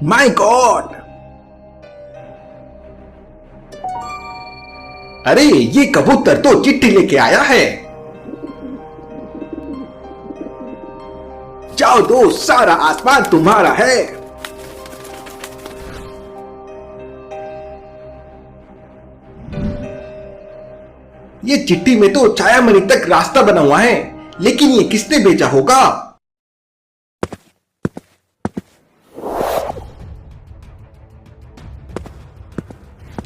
My God! अरे ये कबूतर तो चिट्ठी लेके आया है। जाओ दोस्त, सारा आसमान तुम्हारा है। ये चिट्ठी में तो छायामणि तक रास्ता बना हुआ है, लेकिन ये किसने भेजा होगा?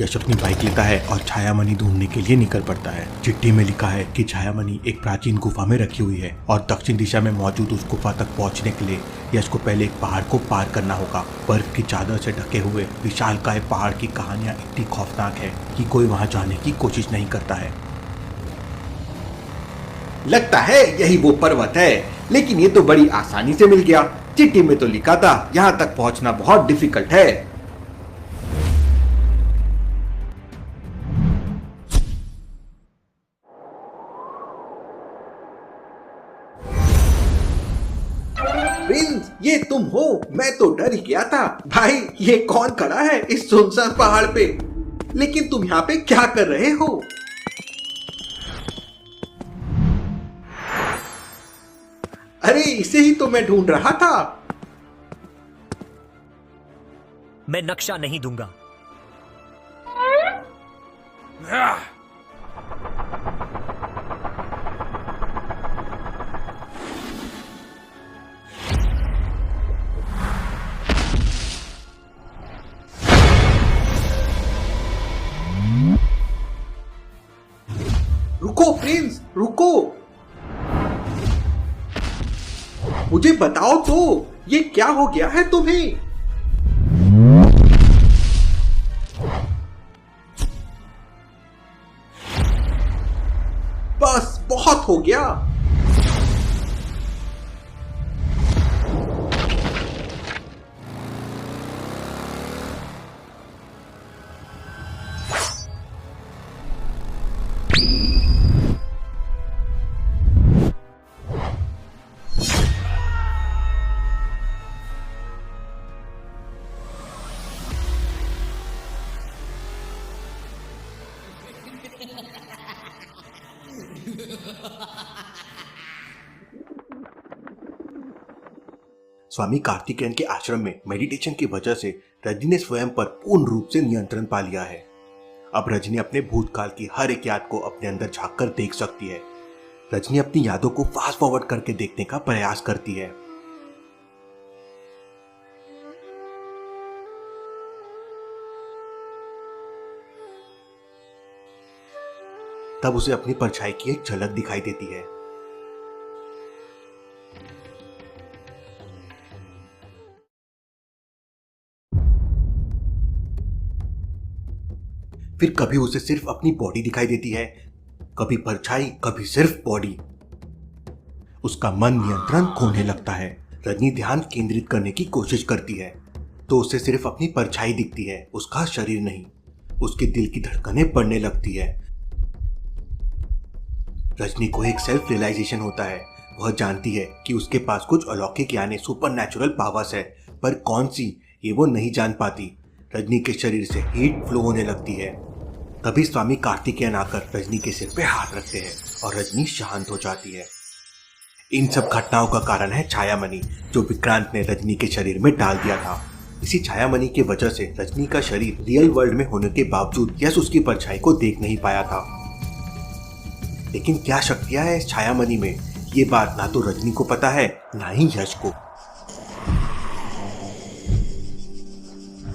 यश अपनी बाइक लेता है और छायामणि ढूंढने के लिए निकल पड़ता है। चिट्ठी में लिखा है कि छायामणि एक प्राचीन गुफा में रखी हुई है और दक्षिण दिशा में मौजूद उस गुफा तक पहुंचने के लिए यश को पहले एक पहाड़ को पार करना होगा। बर्फ की चादर से ढके हुए विशालकाय पहाड़ की कहानियां इतनी खौफनाक है कि कोई वहां जाने की कोशिश नहीं करता है। लगता है यही वो पर्वत है, लेकिन ये तो बड़ी आसानी से मिल गया। चिट्ठी में तो लिखा था यहाँ तक पहुंचना बहुत डिफिकल्ट है। प्रिंस, ये तुम हो? मैं तो डर ही गया था। भाई, ये कौन खड़ा है इस सुनसान पहाड़ पे? लेकिन तुम यहाँ पे क्या कर रहे हो? अरे इसे ही तो मैं ढूंढ रहा था। मैं नक्शा नहीं दूंगा। रुको प्रिंस, रुको। मुझे बताओ तो, ये क्या हो गया है तुम्हें? बस बहुत हो गया। स्वामी कार्तिकेयन के आश्रम में मेडिटेशन की वजह से रजनी ने स्वयं पर पूर्ण रूप से नियंत्रण पा लिया है। अब रजनी अपने भूतकाल की हर एक याद को अपने अंदर झांककर देख सकती है। रजनी अपनी यादों को फास्ट फॉरवर्ड करके देखने का प्रयास करती है। तब उसे अपनी परछाई की एक झलक दिखाई देती है। फिर कभी उसे सिर्फ अपनी बॉडी दिखाई देती है, कभी परछाई, कभी सिर्फ बॉडी। उसका मन नियंत्रण खोने लगता है। रजनी ध्यान केंद्रित करने की कोशिश करती है तो उसे सिर्फ अपनी परछाई दिखती है, उसका शरीर नहीं। उसके दिल की धड़कनें बढ़ने लगती है। रजनी को एक सेल्फ रियलाइजेशन होता है। वह जानती है कि उसके पास कुछ अलौकिक यानी सुपरनैचुरल पावर्स है, पर कौन सी ये वो नहीं जान पाती। रजनी के शरीर से हीट फ्लो होने लगती है। तभी स्वामी कार्तिकेयन आकर रजनी के सिर पे हाथ रखते हैं और रजनी शांत हो जाती है। इन सब घटनाओं का कारण है छायामणि, जो विक्रांत ने रजनी के शरीर में डाल दिया था। इसी छायामणि की वजह से रजनी का शरीर रियल वर्ल्ड में होने के बावजूद यश उसकी परछाई को देख नहीं पाया था। लेकिन क्या शक्तियां है इस छायामणि में, ये बात ना तो रजनी को पता है, ना ही यश को।